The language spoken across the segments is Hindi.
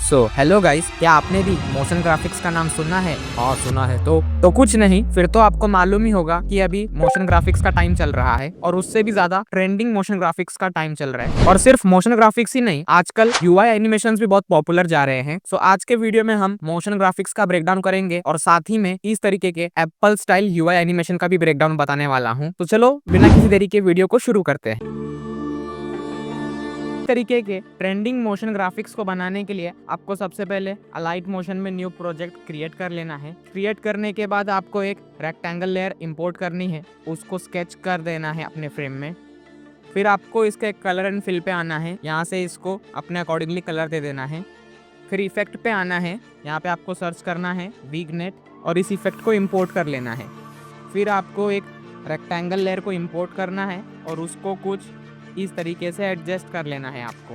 हेलो गाइस, क्या आपने भी मोशन ग्राफिक्स का नाम सुना है? हाँ सुना है। तो कुछ नहीं, फिर तो आपको मालूम ही होगा कि अभी मोशन ग्राफिक्स का टाइम चल रहा है और उससे भी ज्यादा ट्रेंडिंग मोशन ग्राफिक्स का टाइम चल रहा है। और सिर्फ मोशन ग्राफिक्स ही नहीं, आजकल यूआई एनिमेशन भी बहुत पॉपुलर जा रहे हैं। सो आज के वीडियो में हम मोशन ग्राफिक्स का ब्रेकडाउन करेंगे और साथ ही में इस तरीके के एप्पल स्टाइल यूआई एनिमेशन का भी ब्रेकडाउन बताने वाला हूँ। तो चलो बिना किसी देरी के वीडियो को शुरू करते हैं। तरीके के ट्रेंडिंग मोशन ग्राफिक्स को बनाने के लिए आपको सबसे पहले अलाइट मोशन में न्यू प्रोजेक्ट क्रिएट कर लेना है। क्रिएट करने के बाद आपको एक रेक्टेंगल लेयर इंपोर्ट करनी है, उसको स्केच कर देना है अपने फ्रेम में। फिर आपको इसके कलर एंड फिल पे आना है, यहाँ से इसको अपने अकॉर्डिंगली कलर दे देना है। फिर इफेक्ट पे आना है, यहाँ पे आपको सर्च करना है विग्नेट और इस इफेक्ट को इम्पोर्ट कर लेना है। फिर आपको एक रेक्टेंगल लेयर को इम्पोर्ट करना है और उसको कुछ इस तरीके से एडजस्ट कर लेना है आपको।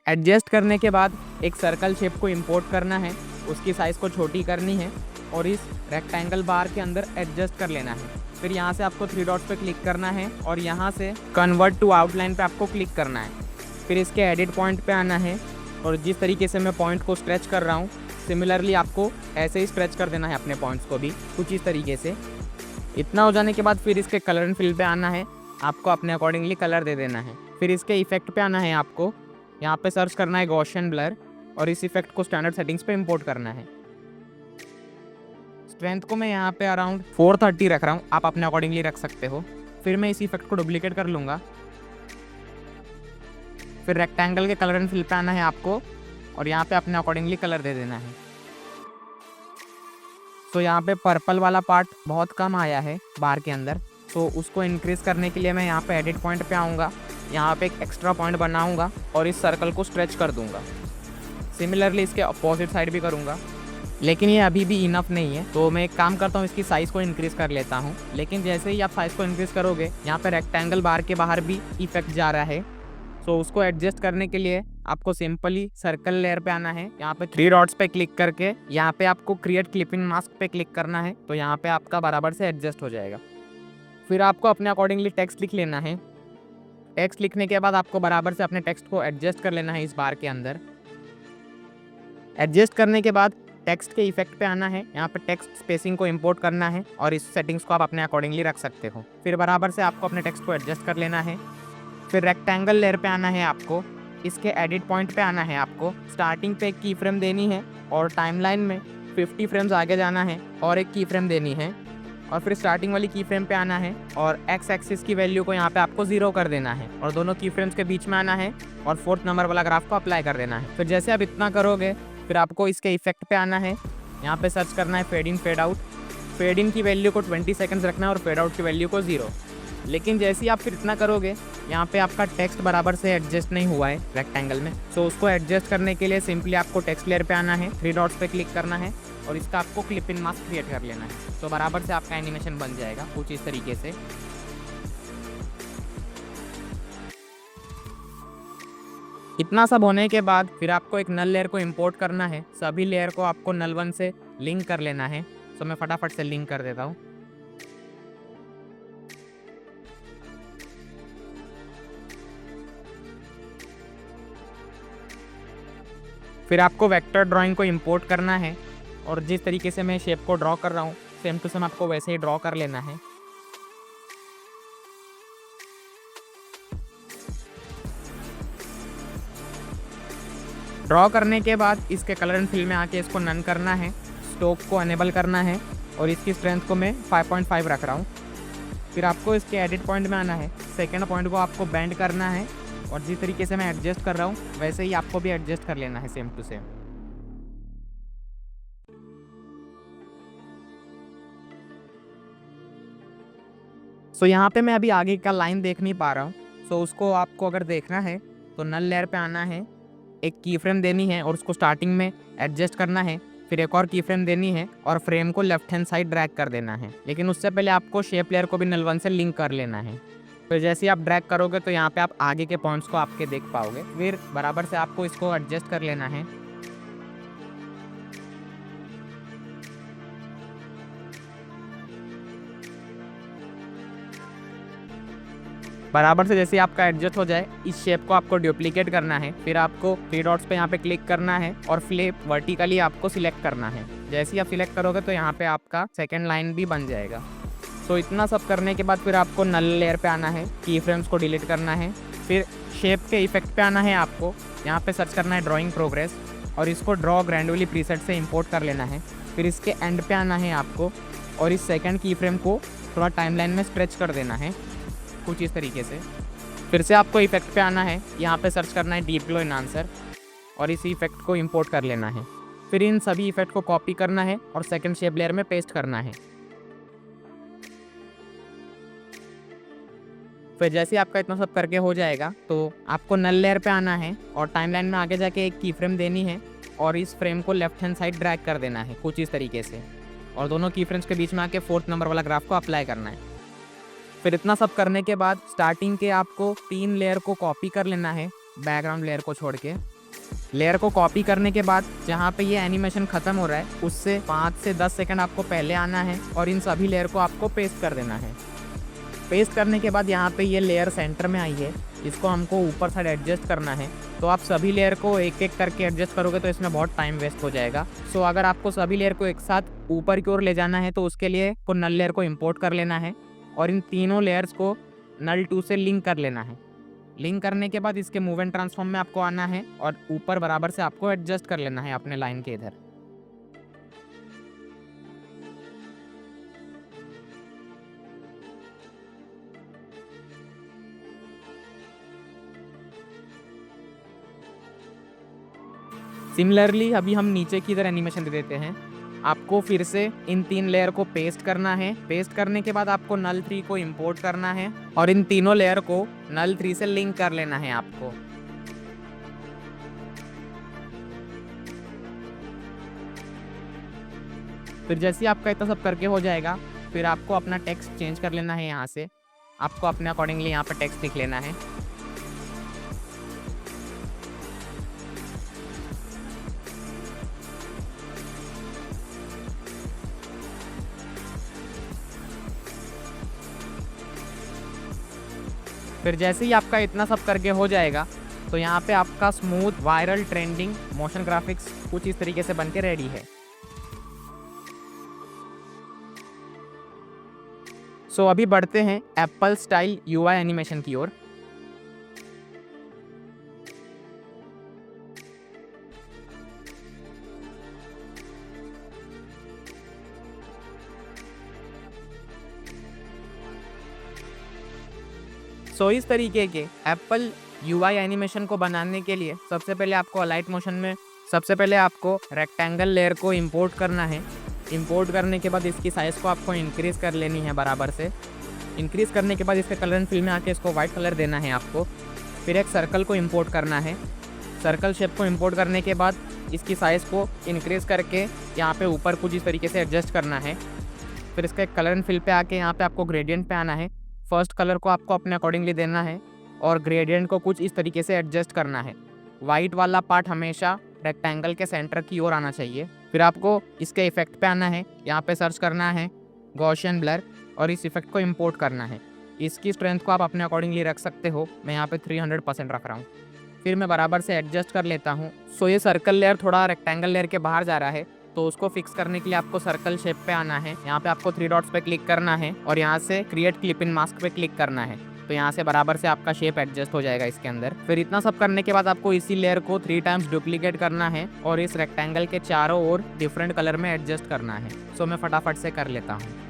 एडजस्ट करने के बाद एक सर्कल शेप को इंपोर्ट करना है, उसकी साइज़ को छोटी करनी है और इस रेक्टेंगल बार के अंदर एडजस्ट कर लेना है। फिर यहाँ से आपको 3 डॉट्स पे क्लिक करना है और यहाँ से कन्वर्ट टू आउटलाइन पे आपको क्लिक करना है। फिर इसके एडिट पॉइंट पे आना है और जिस तरीके से मैं पॉइंट को स्ट्रेच कर रहा हूँ, सिमिलरली आपको ऐसे ही स्ट्रेच कर देना है अपने पॉइंट्स को भी कुछ इस तरीके से। इतना हो जाने के बाद फिर इसके कलर एंड फिल पे आना है, आपको अपने अकॉर्डिंगली कलर दे देना है। फिर इसके इफेक्ट पे आना है, आपको यहाँ पे सर्च करना है गॉसियन ब्लर और इस इफेक्ट को स्टैंडर्ड सेटिंग्स पे इंपोर्ट करना है। स्ट्रेंथ को मैं यहाँ पे अराउंड 430 रख रहा हूँ, आप अपने अकॉर्डिंगली रख सकते हो। फिर मैं इस इफेक्ट को डुप्लीकेट कर लूँगा। फिर रेक्टेंगल के कलर एंड फिल पे आना है आपको और यहाँ पे अपने अकॉर्डिंगली कलर दे देना है। तो यहाँ पे पर्पल वाला पार्ट बहुत कम आया है बार के अंदर, तो उसको इंक्रीज करने के लिए मैं यहाँ पे एडिट पॉइंट पे आऊँगा, यहाँ पे एक एक्स्ट्रा पॉइंट बनाऊँगा और इस सर्कल को स्ट्रेच कर दूँगा। सिमिलरली इसके अपोजिट साइड भी करूँगा, लेकिन ये अभी भी इनफ नहीं है, तो मैं एक काम करता हूँ, इसकी साइज़ को इंक्रीज़ कर लेता हूँ। लेकिन जैसे ही आप साइज़ को इंक्रीज़ करोगे, यहाँ पे रेक्टेंगल बार के बाहर भी इफेक्ट जा रहा है, तो उसको एडजस्ट करने के लिए आपको सिंपली सर्कल लेयर पे आना है, यहाँ पे 3 डॉट्स पे क्लिक करके यहाँ पे आपको क्रिएट क्लिपिंग मास्क पे क्लिक करना है, तो यहाँ पे आपका बराबर से एडजस्ट हो जाएगा। फिर आपको अपने अकॉर्डिंगली टेक्स्ट लिख लेना है। टेक्स्ट लिखने के बाद आपको बराबर से अपने टेक्स्ट को एडजस्ट कर लेना है इस बार के अंदर। एडजस्ट करने के बाद टेक्स्ट के इफेक्ट पे आना है, यहाँ पे टेक्स्ट स्पेसिंग को इंपोर्ट करना है और इस सेटिंग्स को आप अपने अकॉर्डिंगली रख सकते हो। फिर बराबर से आपको अपने टेक्स्ट को एडजस्ट कर लेना है। फिर रेक्टेंगल लेयर पे आना है, आपको इसके एडिट पॉइंट पे आना है, आपको स्टार्टिंग पे एक की फ्रेम देनी है और टाइमलाइन में 50 फ्रेम्स आगे जाना है और एक की फ्रेम देनी है और फिर स्टार्टिंग वाली की फ्रेम पे आना है और एक्स एक्सिस की वैल्यू को यहाँ पे आपको 0 कर देना है और दोनों की फ्रेम्स के बीच में आना है और 4th नंबर वाला ग्राफ को अप्लाई कर देना है। फिर जैसे आप इतना करोगे, फिर आपको इसके इफेक्ट पे आना है, यहाँ पे सर्च करना है fade in fade out. Fade in की वैल्यू को 20 सेकंड्स रखना है और फेड आउट की वैल्यू को 0। लेकिन जैसे ही आप फिर इतना करोगे, यहाँ पे आपका टेक्स्ट बराबर से एडजस्ट नहीं हुआ है रेक्टेंगल में, तो उसको एडजस्ट करने के लिए सिंपली आपको टेक्स्ट लेयर पे आना है, 3 डॉट्स पे क्लिक करना है और इसका आपको क्लिप इन मास्क क्रिएट कर लेना है, तो बराबर से आपका एनिमेशन बन जाएगा कुछ इस तरीके से। इतना सब होने के बाद फिर आपको एक नल लेयर को इंपोर्ट करना है, सभी लेयर को आपको नल 1 से लिंक कर लेना है। तो मैं फटाफट से लिंक कर देता हूँ। फिर आपको वेक्टर ड्राइंग को इंपोर्ट करना है और जिस तरीके से मैं शेप को ड्रॉ कर रहा हूँ, सेम टू सेम आपको वैसे ही ड्रॉ कर लेना है। ड्रॉ करने के बाद इसके कलर एंड फिल में आके इसको नन करना है, स्टोक को अनेबल करना है और इसकी स्ट्रेंथ को मैं 5.5 रख रहा हूँ। फिर आपको इसके एडिट पॉइंट में आना है, सेकेंड पॉइंट को आपको बेंड करना है और जिस तरीके से मैं एडजस्ट कर रहा हूँ वैसे ही आपको भी एडजस्ट कर लेना है सेम टू सेम। सो यहाँ पे मैं अभी आगे का लाइन देख नहीं पा रहा हूँ, सो उसको आपको अगर देखना है तो नल लेयर पे आना है, एक की फ्रेम देनी है और उसको स्टार्टिंग में एडजस्ट करना है, फिर एक और की फ्रेम देनी है और फ्रेम को लेफ्ट हैंड साइड ड्रैग कर देना है। लेकिन उससे पहले आपको शेप लेयर को भी नल 1 से लिंक कर लेना है। फिर जैसे ही आप ड्रैग करोगे तो यहाँ पे आप आगे के पॉइंट्स को आपके देख पाओगे। फिर बराबर से आपको इसको एडजस्ट कर लेना है। बराबर से जैसे आपका एडजस्ट हो जाए, इस शेप को आपको डुप्लीकेट करना है। फिर आपको 3 डॉट्स पे यहाँ पे क्लिक करना है और फ्लिप वर्टिकली आपको सिलेक्ट करना है। जैसे ही आप सिलेक्ट करोगे तो यहाँ पे आपका सेकंड लाइन भी बन जाएगा। तो इतना सब करने के बाद फिर आपको नल लेयर पे आना है, की फ्रेम्स को डिलीट करना है। फिर शेप के इफेक्ट पे आना है आपको, यहाँ पे सर्च करना है ड्राइंग प्रोग्रेस और इसको ड्रॉ ग्रैंडुअली प्रीसेट से इंपोर्ट कर लेना है। फिर इसके एंड पे आना है आपको और इस सेकंड की फ्रेम को थोड़ा टाइमलाइन में स्ट्रेच कर देना है कुछ इस तरीके से। फिर से आपको इफेक्ट पे आना है, यहाँ पे सर्च करना है डीप ग्लो एनहांसर और इस इफेक्ट को इंपोर्ट कर लेना है। फिर इन सभी इफेक्ट को कॉपी करना है और सेकंड शेप लेयर में पेस्ट करना है। फिर जैसे आपका इतना सब करके हो जाएगा तो आपको नल लेयर पे आना है और टाइमलाइन में आगे जाके एक की फ्रेम देनी है और इस फ्रेम को लेफ्ट हैंड साइड ड्रैग कर देना है कुछ इस तरीके से और दोनों की फ्रेम्स के बीच में आके 4th नंबर वाला ग्राफ को अप्लाई करना है। फिर इतना सब करने के बाद स्टार्टिंग के आपको 3 लेयर को कॉपी कर लेना है, बैकग्राउंड लेयर को छोड़ के। लेयर को कॉपी करने के बाद जहाँ पे ये एनिमेशन खत्म हो रहा है उससे 5 से 10 सेकंड आपको पहले आना है और इन सभी लेयर को आपको पेस्ट कर देना है। पेस्ट करने के बाद यहाँ पे ये लेयर सेंटर में आई है, इसको हमको ऊपर साइड एडजस्ट करना है। तो आप सभी लेयर को एक एक करके एडजस्ट करोगे तो इसमें बहुत टाइम वेस्ट हो जाएगा। सो अगर आपको सभी लेयर को एक साथ ऊपर की ओर ले जाना है तो उसके लिए को नल लेयर को इंपोर्ट कर लेना है और इन तीनों लेयर्स को नल 2 से लिंक कर लेना है। लिंक करने के बाद इसके मूव एंड ट्रांसफॉर्म में आपको आना है और ऊपर बराबर से आपको एडजस्ट कर लेना है अपने लाइन के इधर। सिमिलरली अभी हम नीचे की इधर एनिमेशन दे देते हैं। आपको फिर से इन 3 लेयर को पेस्ट करना है। पेस्ट करने के बाद आपको नल 3 को इंपोर्ट करना है और इन तीनों लेयर को नल 3 से लिंक कर लेना है आपको। फिर जैसे ही आपका इतना सब करके हो जाएगा फिर आपको अपना टेक्स्ट चेंज कर लेना है। यहाँ से आपको अपने अकॉर्डिंगली यहाँ पे टेक्स्ट लिख लेना है। फिर जैसे ही आपका इतना सब करके हो जाएगा तो यहाँ पे आपका smooth viral trending motion graphics कुछ इस तरीके से बन के रेडी है। सो अभी बढ़ते हैं एप्पल स्टाइल यूआई एनिमेशन की ओर। सो इस तरीके के एप्पल यूआई एनिमेशन को बनाने के लिए सबसे पहले आपको अलाइट मोशन में सबसे पहले आपको रेक्टेंगल लेयर को इंपोर्ट करना है। इंपोर्ट करने के बाद इसकी साइज़ को आपको इंक्रीज़ कर लेनी है बराबर से। इंक्रीज़ करने के बाद इसके कलर एंड फिल में आके इसको वाइट कलर देना है आपको। फिर एक सर्कल को इंपोर्ट करना है। सर्कल शेप को इंपोर्ट करने के बाद इसकी साइज़ को इंक्रीज़ करके यहाँ पे ऊपर कुछ इस तरीके से एडजस्ट करना है। फिर इसका एक कलर एंड फिल पे आके यहाँ पे आपको ग्रेडियंट पे आना है। फर्स्ट कलर को आपको अपने अकॉर्डिंगली देना है और ग्रेडियंट को कुछ इस तरीके से एडजस्ट करना है। वाइट वाला पार्ट हमेशा रेक्टेंगल के सेंटर की ओर आना चाहिए। फिर आपको इसके इफेक्ट पे आना है, यहाँ पे सर्च करना है गॉसियन ब्लर और इस इफेक्ट को इंपोर्ट करना है। इसकी स्ट्रेंथ को आप अपने अकॉर्डिंगली रख सकते हो, मैं यहाँ पे 300% रख रहा हूँ। फिर मैं बराबर से एडजस्ट कर लेता हूँ। सो ये सर्कल लेयर थोड़ा रेक्टेंगल लेयर के बाहर जा रहा है तो उसको फिक्स करने के लिए आपको सर्कल शेप पे आना है। यहाँ पे आपको 3 डॉट्स पे क्लिक करना है और यहाँ से क्रिएट क्लिप इन मास्क पे क्लिक करना है। तो यहाँ से बराबर से आपका शेप एडजस्ट हो जाएगा इसके अंदर। फिर इतना सब करने के बाद आपको इसी लेयर को 3 टाइम्स डुप्लीकेट करना है और इस रेक्टेंगल के चारों ओर डिफरेंट कलर में एडजस्ट करना है। सो मैं फटाफट से कर लेता हूँ।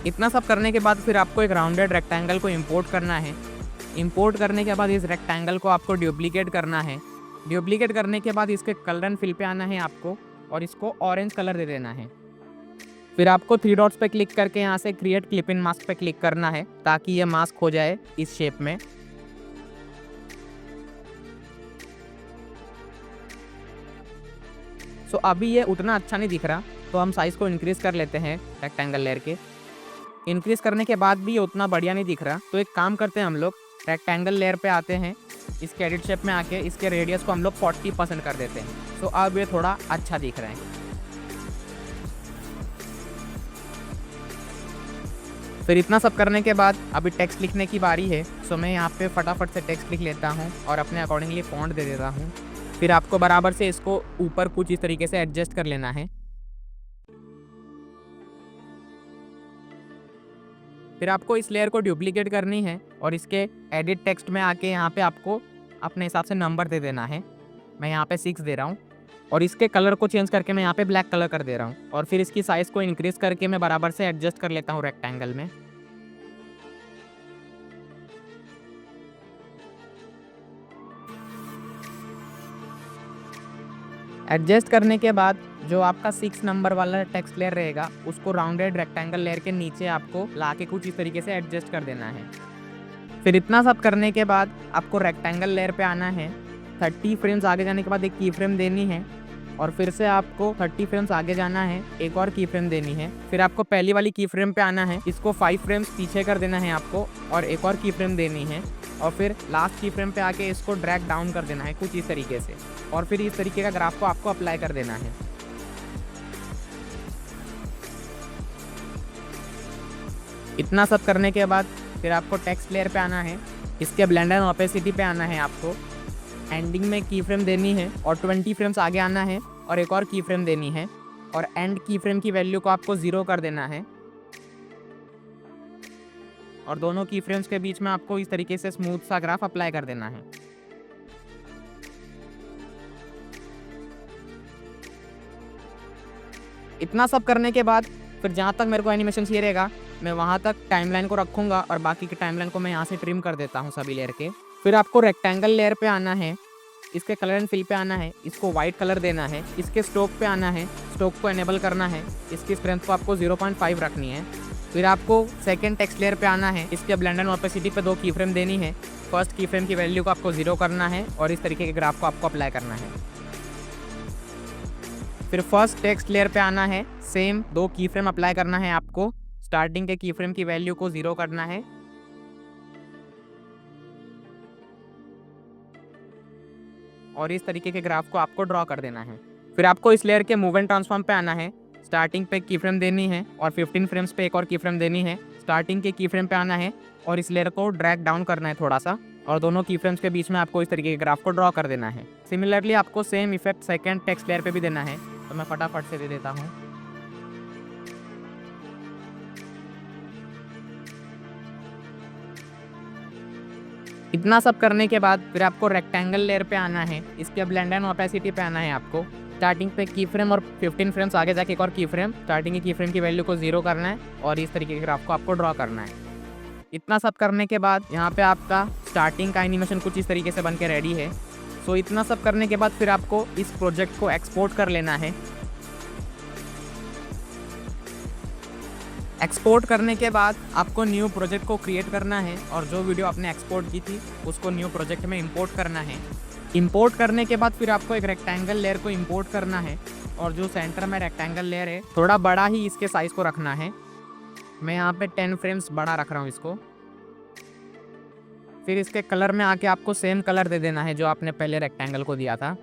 इतना सब करने के बाद फिर आपको एक राउंडेड रेक्टेंगल को इंपोर्ट करना है। इंपोर्ट करने के बाद इस रेक्टेंगल को आपको डुप्लीकेट करना है। डुप्लीकेट करने के बाद इसके कलर एंड फिल पे आना है आपको और इसको ऑरेंज कलर दे देना है। फिर आपको 3 डॉट्स पे क्लिक करके यहाँ से क्रिएट क्लिप इन मास्क पे क्लिक करना है ताकि ये मास्क हो जाए इस शेप में। सो अभी ये उतना अच्छा नहीं दिख रहा, तो हम साइज़ को इंक्रीज़ कर लेते हैं रेक्टेंगल लेयर के। इंक्रीज़ करने के बाद भी ये उतना बढ़िया नहीं दिख रहा, तो एक काम करते हैं हम लोग, रेक्टेंगल लेयर पे आते हैं, इसके एडिट शेप में आके इसके रेडियस को हम लोग 40% कर देते हैं। सो अब ये थोड़ा अच्छा दिख रहा है। फिर इतना सब करने के बाद अभी टेक्स्ट लिखने की बारी है। सो मैं यहाँ पे फटाफट से टेक्स्ट लिख लेता हूँ और अपने अकॉर्डिंगली फॉन्ट दे देता हूँ। फिर आपको बराबर से इसको ऊपर कुछ इस तरीके से एडजस्ट कर लेना है। फिर आपको इस लेयर को डुप्लीकेट करनी है और इसके एडिट टेक्स्ट में आके यहाँ पे आपको अपने हिसाब से नंबर दे देना है। मैं यहाँ पे 6 दे रहा हूँ और इसके कलर को चेंज करके मैं यहाँ पे ब्लैक कलर कर दे रहा हूँ और फिर इसकी साइज़ को इंक्रीज़ करके मैं बराबर से एडजस्ट कर लेता हूँ रेक्टेंगल में। एडजस्ट करने के बाद जो आपका 6 नंबर वाला टेक्स्ट लेयर रहेगा, उसको राउंडेड रेक्टेंगल लेयर के नीचे आपको लाके कुछ इस तरीके से एडजस्ट कर देना है। फिर इतना सब करने के बाद आपको रेक्टेंगल लेयर पे आना है। 30 फ्रेम्स आगे जाने के बाद एक की फ्रेम देनी है और फिर से आपको 30 फ्रेम्स आगे जाना है, एक और की फ्रेम देनी है। फिर आपको पहली वाली की फ्रेम पे आना है, इसको 5 फ्रेम्स पीछे कर देना है आपको और एक और की फ्रेम देनी है और फिर लास्ट की फ्रेम पे आके इसको ड्रैग डाउन कर देना है कुछ इस तरीके से और फिर इस तरीके का ग्राफ को आपको अप्लाई कर देना है। इतना सब करने के बाद फिर आपको टेक्स्ट लेयर पे आना है, इसके ब्लेंड एंड ओपेसिटी पे आना है, आपको एंडिंग में की फ्रेम देनी है और 20 फ्रेम्स आगे आना है और एक और की फ्रेम देनी है और एंड की फ्रेम की वैल्यू को आपको 0 कर देना है और दोनों की फ्रेम्स के बीच में आपको इस तरीके से स्मूथ सा ग्राफ अप्लाई कर देना है। इतना सब करने के बाद फिर जहाँ तक मेरे को एनिमेशन चाहिए रहेगा, मैं वहाँ तक टाइमलाइन को रखूँगा और बाकी की टाइमलाइन को मैं यहाँ से ट्रिम कर देता हूँ सभी लेयर के। फिर आपको रेक्टेंगल लेयर पे आना है, इसके कलर एंड फिल पे आना है, इसको वाइट कलर देना है, इसके स्ट्रोक पे आना है, स्ट्रोक को एनेबल करना है, इसकी स्ट्रेंथ को आपको 0.5 रखनी है। फिर आपको सेकंड टेक्स्ट लेयर पे आना है, इसके ब्लेंड एंड ओपेसिटी पे 2 की फ्रेम देनी है, फर्स्ट की फ्रेम की वैल्यू को आपको 0 करना है और इस तरीके के ग्राफ को आपको अप्लाई करना है। फिर फर्स्ट टेक्स्ट लेयर पे आना है, सेम 2 की फ्रेम अप्लाई करना है आपको, स्टार्टिंग के की फ्रेम की वैल्यू को 0 करना है और इस तरीके के ग्राफ को आपको ड्रॉ कर देना है। फिर आपको इस लेयर के मूव एंड ट्रांसफॉर्म पे आना है, स्टार्टिंग पे की फ्रेम देनी है और 15 फ्रेम्स पे एक और की फ्रेम देनी है, स्टार्टिंग के की फ्रेम पे आना है और इस लेयर को ड्रैग डाउन करना है थोड़ा सा और दोनों की फ्रेम्स के बीच में आपको इस तरीके के ग्राफ को ड्रॉ कर देना है। सिमिलरली आपको same effect second text layer पे भी देना है, तो मैं फटाफट से दे देता हूँ। इतना सब करने के बाद फिर आपको रेक्टेंगल लेयर पे आना है, इसके ब्लेंड एंड ओपेसिटी पे आना है आपको, स्टार्टिंग पे की फ्रेम और 15 फ्रेम्स आगे जाके एक और की फ्रेम, स्टार्टिंग की फ्रेम की वैल्यू को 0 करना है और इस तरीके के ग्राफ को आपको ड्रॉ करना है। इतना सब करने के बाद यहाँ पे आपका स्टार्टिंग का एनिमेशन कुछ इस तरीके से बन के रेडी है। सो इतना सब करने के बाद फिर आपको इस प्रोजेक्ट को एक्सपोर्ट कर लेना है। एक्सपोर्ट करने के बाद आपको न्यू प्रोजेक्ट को क्रिएट करना है और जो वीडियो आपने एक्सपोर्ट की थी उसको न्यू प्रोजेक्ट में इंपोर्ट करना है। इंपोर्ट करने के बाद फिर आपको एक रेक्टेंगल लेयर को इंपोर्ट करना है और जो सेंटर में रेक्टेंगल लेयर है थोड़ा बड़ा ही इसके साइज़ को रखना है। मैं यहाँ पे 10 फ्रेम्स बड़ा रख रहा हूँ इसको। फिर इसके कलर में आके आपको सेम कलर दे देना है जो आपने पहले रेक्टेंगल को दिया था।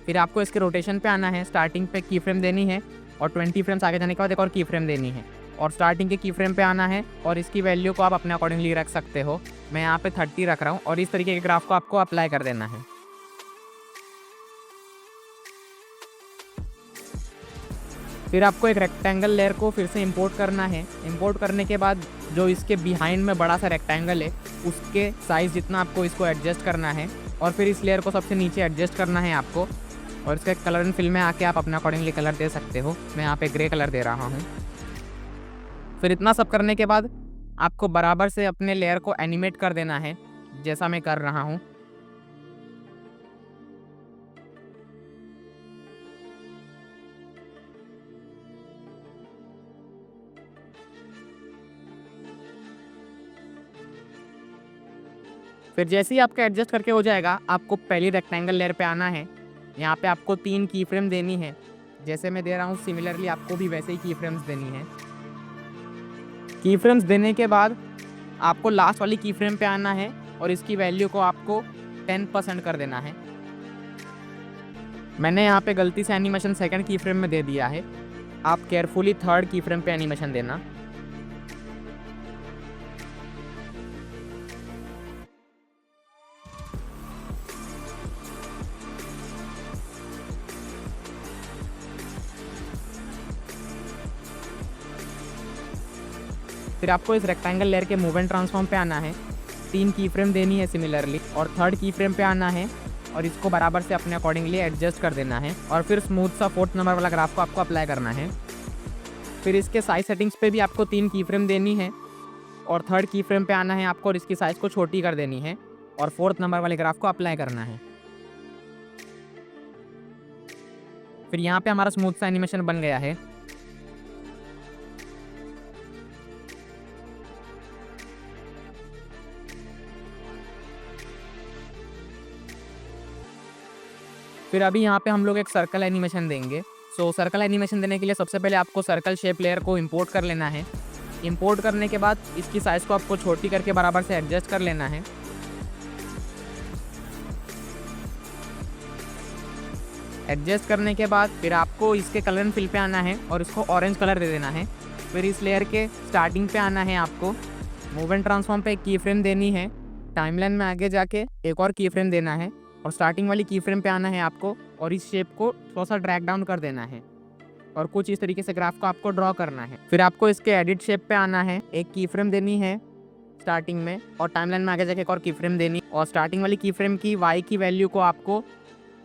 फिर आपको इसके रोटेशन पे आना है, स्टार्टिंग पे की फ्रेम देनी है और 20 फ्रेम्स आगे जाने के बाद एक और की फ्रेम देनी है और स्टार्टिंग के की फ्रेम पे आना है और इसकी वैल्यू को आप अपने अकॉर्डिंगली रख सकते हो। मैं यहाँ पे 30 रख रहा हूँ और इस तरीके के ग्राफ को आपको अप्लाई कर देना है। फिर आपको एक रेक्टेंगल लेयर को फिर से इंपोर्ट करना है। इंपोर्ट करने के बाद जो इसके बिहाइंड में बड़ा सा रेक्टेंगल है उसके साइज़ जितना आपको इसको एडजस्ट करना है और फिर इस लेयर को सबसे नीचे एडजस्ट करना है आपको और इसका कलर एंड फिल में आके आप अपने अकॉर्डिंगली कलर दे सकते हो। मैं यहाँ पे ग्रे कलर दे रहा हूँ। फिर इतना सब करने के बाद आपको बराबर से अपने लेयर को एनिमेट कर देना है जैसा मैं कर रहा हूँ। फिर जैसे ही आपका एडजस्ट करके हो जाएगा, आपको पहली रेक्टेंगल लेयर पे आना है, यहाँ पे आपको 3 की फ्रेम देनी है, जैसे मैं दे रहा हूँ सिमिलरली आपको भी वैसे ही की फ्रेम्स देनी है। की फ्रेम्स देने के बाद आपको लास्ट वाली की फ्रेम पे आना है और इसकी वैल्यू को आपको 10% कर देना है। मैंने यहाँ पे गलती से एनिमेशन सेकंड की फ्रेम में दे दिया है, आप केयरफुली थर्ड की फ्रेम पे एनिमेशन देना। फिर आपको इस रेक्टेंगल लेयर के मूव एंड ट्रांसफॉर्म पे आना है, 3 की फ्रेम देनी है सिमिलरली, और थर्ड की फ्रेम पे आना है और इसको बराबर से अपने अकॉर्डिंगली एडजस्ट कर देना है। और फिर स्मूथ सा 4th नंबर वाला ग्राफ को आपको अप्लाई करना है। फिर इसके साइज सेटिंग्स पे भी आपको 3 की फ्रेम देनी है और थर्ड की फ्रेम पे आना है आपको और इसकी साइज़ को छोटी कर देनी है और 4th नंबर वाले ग्राफ को अप्लाई करना है। फिर यहाँ पे हमारा स्मूथ सा एनिमेशन बन गया है। फिर अभी यहाँ पे हम लोग एक सर्कल एनिमेशन देंगे। सो सर्कल एनिमेशन देने के लिए सबसे पहले आपको सर्कल शेप लेयर को इंपोर्ट कर लेना है। इंपोर्ट करने के बाद इसकी साइज़ को आपको छोटी करके बराबर से एडजस्ट कर लेना है। एडजस्ट करने के बाद फिर आपको इसके कलर एंड फिल पे आना है और इसको ऑरेंज कलर दे देना है। फिर इस लेयर के स्टार्टिंग पे आना है आपको, मूव एंड ट्रांसफॉर्म पे एक की फ्रेम देनी है, टाइमलाइन में आगे जाके एक और की फ्रेम देना है और स्टार्टिंग वाली की फ्रेम पे आना है आपको और इस शेप को थोड़ा सा ड्रैग डाउन कर देना है और कुछ इस तरीके से ग्राफ को आपको ड्रॉ करना है। फिर आपको इसके एडिट शेप पे आना है, एक की फ्रेम देनी है स्टार्टिंग में और टाइमलाइन में आगे जाके एक और की फ्रेम देनी और स्टार्टिंग वाली की फ्रेम की वाई की वैल्यू को आपको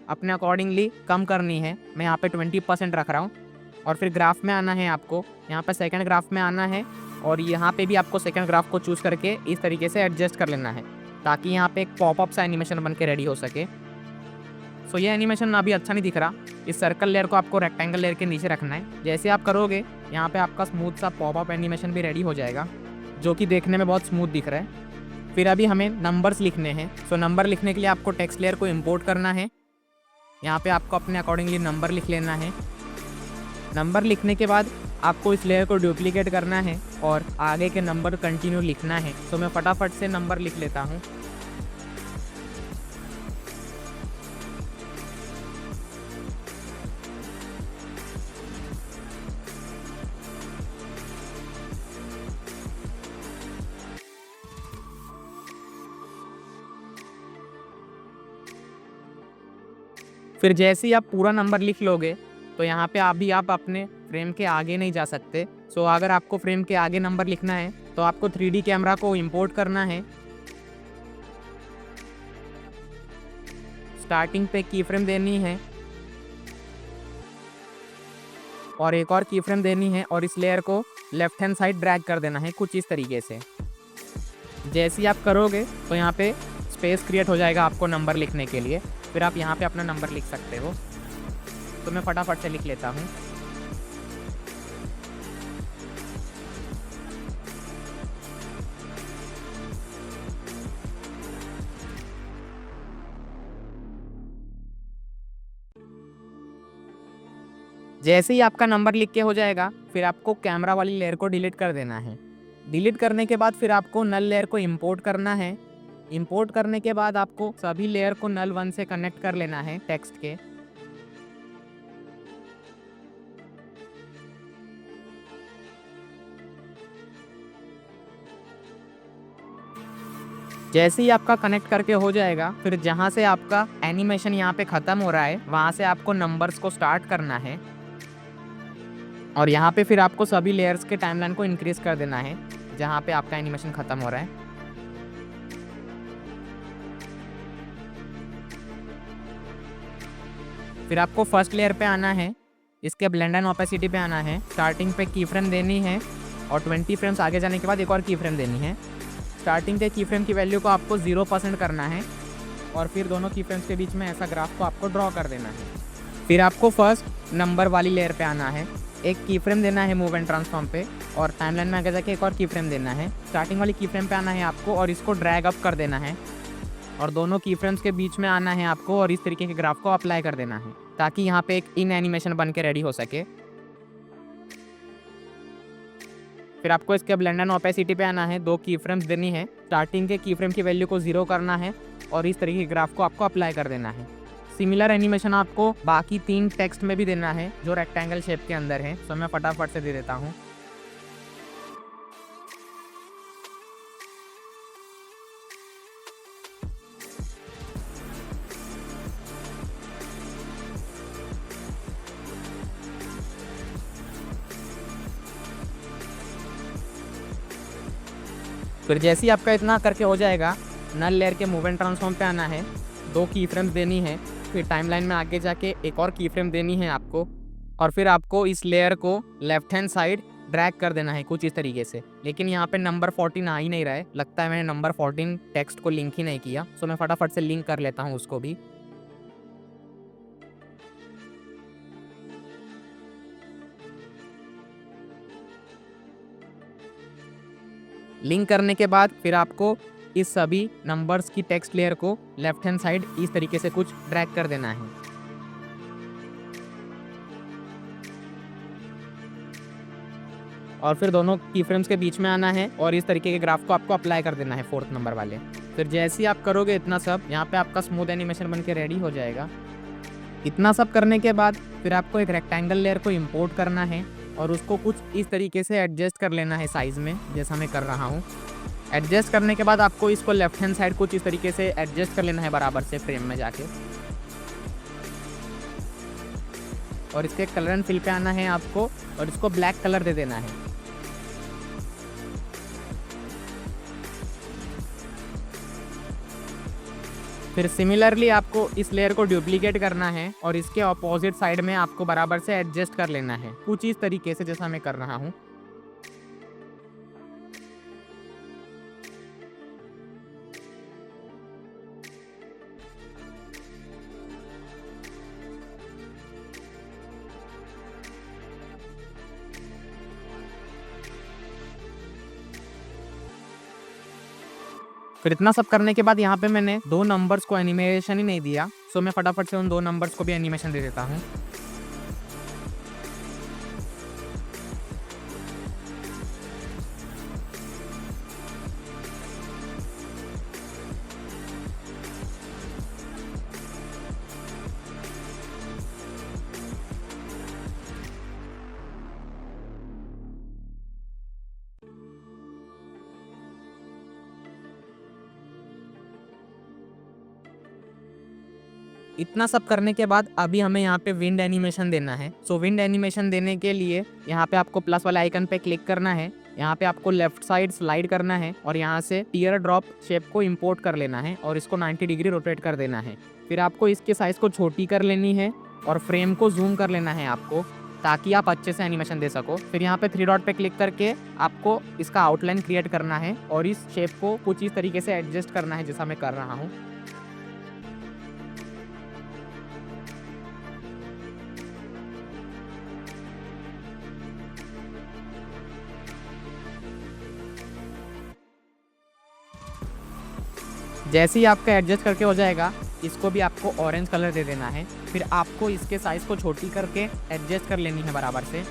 अपने अकॉर्डिंगली कम करनी है। मैं यहाँ पे 20% रख रहा हूँ। और फिर ग्राफ में आना है आपको, यहाँ पे सेकंड ग्राफ में आना है और यहाँ पे भी आपको सेकंड ग्राफ को चूज़ करके इस तरीके से एडजस्ट कर लेना है ताकि यहाँ पे एक पॉपअप सा एनिमेशन बन के रेडी हो सके। सो ये एनिमेशन अभी अच्छा नहीं दिख रहा, इस सर्कल लेयर को आपको रेक्टेंगल लेयर के नीचे रखना है। जैसे आप करोगे यहाँ पे आपका स्मूथ सा पॉपअप एनिमेशन भी रेडी हो जाएगा जो कि देखने में बहुत स्मूथ दिख रहा है। फिर अभी हमें नंबर्स लिखने हैं। सो नंबर लिखने के लिए आपको टेक्स्ट लेयर को इम्पोर्ट करना है। यहाँ पे आपको अपने अकॉर्डिंगली नंबर लिख लेना है। नंबर लिखने के बाद आपको इस लेयर को डुप्लीकेट करना है और आगे के नंबर कंटिन्यू लिखना है। तो मैं फटाफट से नंबर लिख लेता हूँ। फिर जैसे ही आप पूरा नंबर लिख लोगे तो यहाँ पे आप अपने फ्रेम के आगे नहीं जा सकते। सो अगर आपको फ्रेम के आगे नंबर लिखना है तो आपको 3D कैमरा को इंपोर्ट करना है। स्टार्टिंग पे की फ्रेम देनी है और एक और की फ्रेम देनी है और इस लेयर को लेफ्ट हैंड साइड ड्रैग कर देना है कुछ इस तरीके से। जैसे ही आप करोगे तो यहाँ पे स्पेस क्रिएट हो जाएगा आपको नंबर लिखने के लिए। फिर आप यहाँ पे अपना नंबर लिख सकते हो। तो मैं फटाफट से लिख लेता हूँ। जैसे ही आपका नंबर लिख के हो जाएगा फिर आपको कैमरा वाली लेयर को डिलीट कर देना है। डिलीट करने के बाद फिर आपको नल लेयर को इंपोर्ट करना है। इंपोर्ट करने के बाद आपको सभी लेयर को नल 1 से कनेक्ट कर लेना है टेक्स्ट के। जैसे ही आपका कनेक्ट करके हो जाएगा फिर जहाँ से आपका एनिमेशन यहाँ पे ख़त्म हो रहा है वहाँ से आपको नंबर्स को स्टार्ट करना है और यहाँ पे फिर आपको सभी लेयर्स के टाइमलाइन को इंक्रीज कर देना है जहाँ पे आपका एनिमेशन ख़त्म हो रहा है। फिर आपको फर्स्ट लेयर पे आना है, इसके ब्लेंड एंड ओपेसिटी पे आना है, स्टार्टिंग पे की फ्रेम देनी है और 20 फ्रेम्स आगे जाने के बाद एक और की फ्रेम देनी है। स्टार्टिंग पे की फ्रेम की वैल्यू को आपको 0% करना है और फिर दोनों की फ्रेम्स के बीच में ऐसा ग्राफ को आपको ड्रॉ कर देना है। फिर आपको फर्स्ट नंबर वाली लेयर पे आना है, एक की फ्रेम देना है मूव एंड ट्रांसफॉर्म पे और टाइमलाइन में आगे जाके एक और की फ्रेम देना है। स्टार्टिंग वाली की फ्रेम पे आना है आपको और इसको ड्रैग अप कर देना है और दोनों की फ्रेम्स के बीच में आना है आपको और इस तरीके के ग्राफ को अप्लाई कर देना है ताकि यहाँ पे एक इन एनिमेशन बन के रेडी हो सके। फिर आपको इसके ब्लेंड एंड ओपेसिटी पे आना है, 2 की फ्रेम्स देनी है, स्टार्टिंग के की फ्रेम की वैल्यू को 0 करना है और इस तरीके के ग्राफ को आपको अप्लाई कर देना है। सिमिलर एनिमेशन आपको बाकी 3 टेक्स्ट में भी देना है जो रेक्टेंगल शेप के अंदर है। तो मैं फटाफट से दे देता हूँ। फिर जैसे ही आपका इतना करके हो जाएगा, नल लेयर के मूव एंड ट्रांसफॉर्म पे आना है, 2 की फ्रेम्स देनी है, फिर टाइमलाइन में आगे जाके एक और की फ्रेम देनी है आपको और फिर आपको इस लेयर को लेफ्ट हैंड साइड ड्रैग कर देना है कुछ इस तरीके से। लेकिन यहाँ पे नंबर 14 आ ही नहीं रहा है, लगता है मैंने नंबर 14 टेक्स्ट को लिंक ही नहीं किया। सो मैं फटाफट से लिंक कर लेता हूँ उसको भी। लिंक करने के बाद फिर आपको इस सभी नंबर्स की टेक्स्ट लेयर को लेफ्ट हैंड साइड इस तरीके से कुछ ड्रैग कर देना है। और फिर दोनों की फ्रेम्स के बीच में आना है और इस तरीके के ग्राफ को आपको अप्लाई कर देना है 4th नंबर वाले। फिर जैसे ही आप करोगे इतना सब, यहाँ पे आपका स्मूथ एनिमेशन बन के रेडी हो जाएगा। इतना सब करने के बाद फिर आपको एक रेक्टेंगल लेयर को इंपोर्ट करना है और उसको कुछ इस तरीके से एडजस्ट कर लेना है साइज़ में, जैसा मैं कर रहा हूँ। एडजस्ट करने के बाद आपको इसको लेफ्ट हैंड साइड कुछ इस तरीके से एडजस्ट कर लेना है बराबर से फ्रेम में जाके। और इसके कलर एंड फिल पे आना है आपको और इसको ब्लैक कलर दे देना है। फिर सिमिलरली आपको इस लेयर को डुप्लीकेट करना है और इसके अपोजिट साइड में आपको बराबर से एडजस्ट कर लेना है कुछ इस तरीके से जैसा मैं कर रहा हूँ। फिर इतना सब करने के बाद यहाँ पे मैंने 2 नंबर्स को एनिमेशन ही नहीं दिया। सो मैं फटाफट से उन 2 नंबर्स को भी एनिमेशन दे देता हूँ। इतना सब करने के बाद अभी हमें यहाँ पे विंड एनिमेशन देना है। सो विंड एनिमेशन देने के लिए यहाँ पे आपको प्लस वाले आइकन पे क्लिक करना है, यहाँ पे आपको लेफ्ट साइड स्लाइड करना है और यहाँ से टीयर ड्रॉप शेप को इंपोर्ट कर लेना है और इसको 90 डिग्री रोटेट कर देना है। फिर आपको इसके साइज को छोटी कर लेनी है और फ्रेम को जूम कर लेना है आपको, ताकि आप अच्छे से एनिमेशन दे सको। फिर यहाँ पे 3 डॉट पे क्लिक करके आपको इसका आउटलाइन क्रिएट करना है और इस शेप को कुछ इस तरीके से एडजस्ट करना है जैसा मैं कर रहा हूँ। जैसे ही आपका एडजस्ट करके हो जाएगा, इसको भी आपको ऑरेंज कलर दे देना है। फिर आपको इसके साइज को छोटी करके एडजस्ट कर लेनी है बराबर से।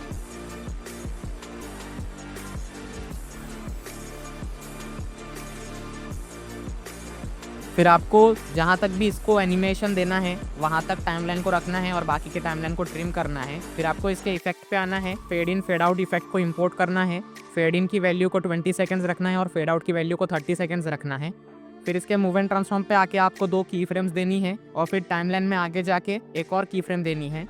फिर आपको जहाँ तक भी इसको एनिमेशन देना है वहाँ तक टाइमलाइन को रखना है और बाकी के टाइमलाइन को ट्रिम करना है। फिर आपको इसके इफेक्ट पे आना है, fade in fade out effect को इंपोर्ट करना है। फेड इन की वैल्यू को 20 सेकंड्स रखना है और फेड आउट की वैल्यू को 30 सेकंड्स रखना है। फिर इसके मूव एंड ट्रांसफॉर्म पे आके आपको 2 की फ्रेम्स देनी है और फिर टाइमलाइन में आगे जाके एक और की फ्रेम देनी है।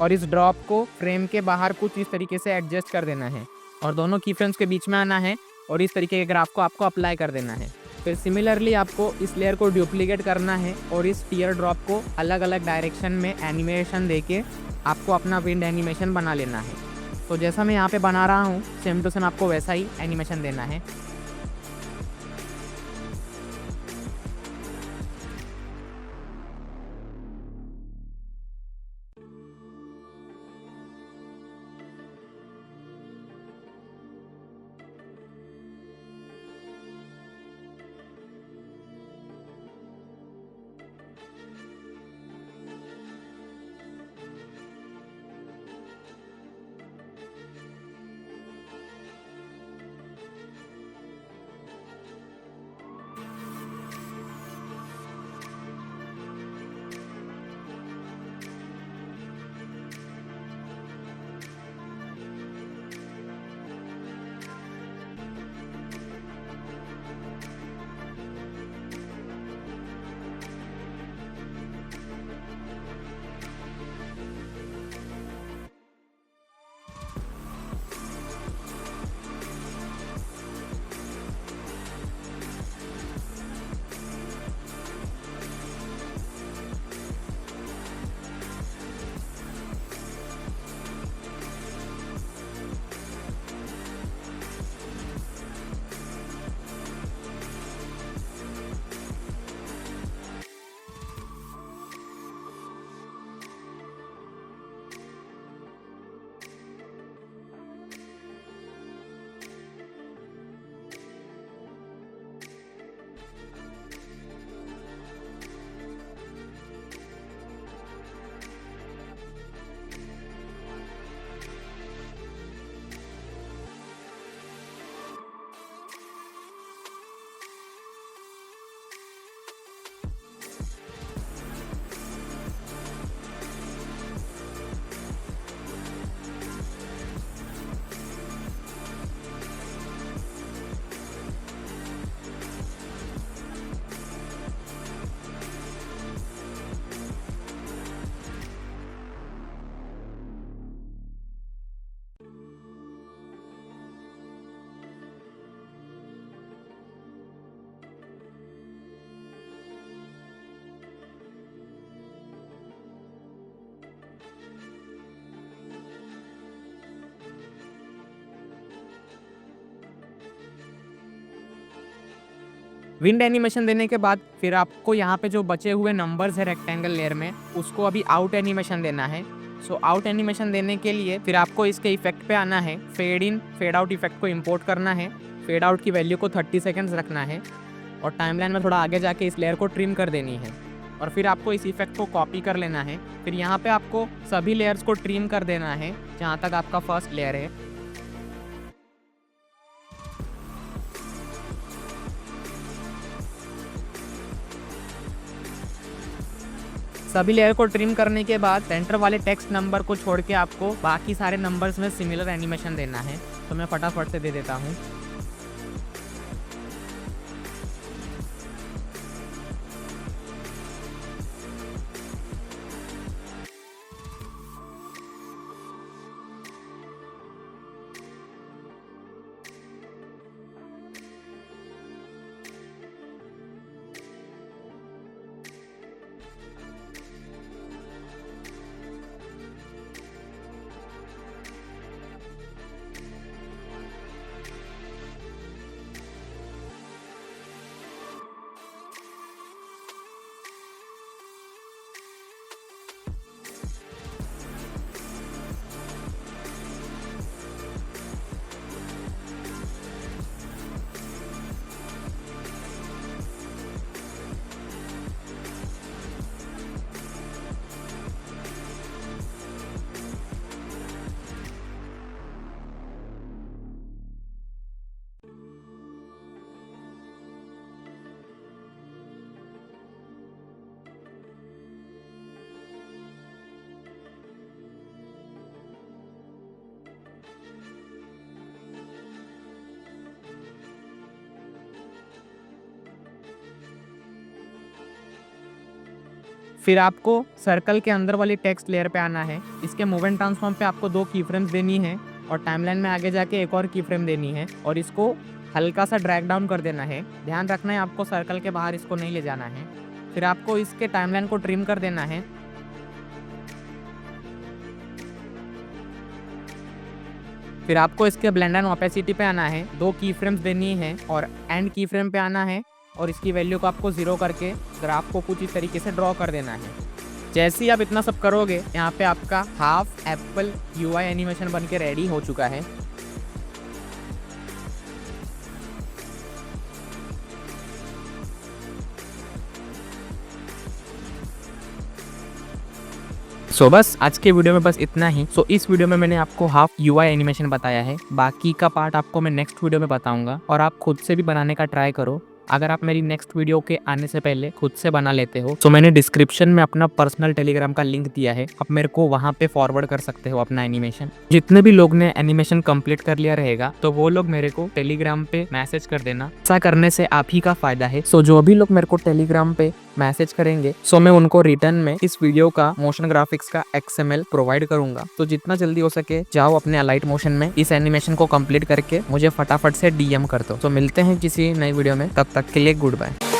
और इस ड्रॉप को फ्रेम के बाहर कुछ इस तरीके से एडजस्ट कर देना है और दोनों की फ्रेम्स के बीच में आना है और इस तरीके के ग्राफ को आपको अप्लाई कर देना है। फिर सिमिलरली आपको इस लेयर को डुप्लीकेट करना है और इस टीयर ड्रॉप को अलग अलग डायरेक्शन में एनिमेशन देके आपको अपना विंड एनिमेशन बना लेना है। तो जैसा मैं यहाँ पे बना रहा हूँ, सेम टू सेम आपको वैसा ही एनिमेशन देना है। विंड एनिमेशन देने के बाद फिर आपको यहाँ पे जो बचे हुए नंबर्स है रेक्टेंगल लेयर में, उसको अभी आउट एनिमेशन देना है। सो आउट एनिमेशन देने के लिए फिर आपको इसके इफेक्ट पे आना है, fade in fade out effect को इंपोर्ट करना है। फेड आउट की वैल्यू को 30 सेकेंड्स रखना है और टाइमलाइन में थोड़ा आगे जाके इस लेयर को ट्रिम कर देनी है। और फिर आपको इस इफेक्ट को कॉपी कर लेना है। फिर यहाँ पे आपको सभी लेयर्स को ट्रिम कर देना है जहाँ तक आपका फर्स्ट लेयर है। सभी लेयर को ट्रिम करने के बाद सेंटर वाले टेक्स्ट नंबर को छोड़ के आपको बाकी सारे नंबर्स में सिमिलर एनिमेशन देना है। तो मैं फटाफट से दे देता हूँ। फिर आपको सर्कल के अंदर वाली टेक्स्ट लेयर पे आना है। इसके मूव एंड ट्रांसफॉर्म पे आपको 2 की फ्रेम्स देनी है और टाइमलाइन में आगे जाके एक और की फ्रेम देनी है और इसको हल्का सा ड्रैग डाउन कर देना है। ध्यान रखना है आपको सर्कल के बाहर इसको नहीं ले जाना है। फिर आपको इसके टाइमलाइन को ट्रिम कर देना है। फिर आपको इसके ब्लेंड एंड ओपेसिटी पे आना है, 2 की फ्रेम्स देनी है और एंड की फ्रेम पे आना है और इसकी वैल्यू को आपको 0 करके ग्राफ को कुछ इस तरीके से ड्रॉ कर देना है। जैसे ही आप इतना सब करोगे, यहाँ पे आपका हाफ एप्पल UI एनिमेशन बन के रेडी हो चुका है। बस आज के वीडियो में बस इतना ही। इस वीडियो में मैंने आपको हाफ UI एनिमेशन बताया है। बाकी का पार्ट आपको मैं नेक्स्ट वीडियो में बताऊंगा और आप खुद से भी बनाने का ट्राई करो। अगर आप मेरी नेक्स्ट वीडियो के आने से पहले खुद से बना लेते हो तो मैंने डिस्क्रिप्शन में अपना पर्सनल टेलीग्राम का लिंक दिया है, आप मेरे को वहां पे फॉरवर्ड कर सकते हो अपना एनिमेशन। जितने भी लोग ने एनिमेशन कंप्लीट कर लिया रहेगा तो वो लोग मेरे को टेलीग्राम पे मैसेज कर देना। ऐसा करने से आप ही का फायदा है। जो भी लोग मेरे को टेलीग्राम पे मैसेज करेंगे मैं उनको रिटर्न में इस वीडियो का मोशन ग्राफिक्स का XML प्रोवाइड करूंगा। तो जितना जल्दी हो सके जाओ अपने अलाइट मोशन में इस एनिमेशन को कंप्लीट करके मुझे फटाफट से DM कर दो। मिलते हैं किसी नई वीडियो में, तब तक के लिए गुड बाय।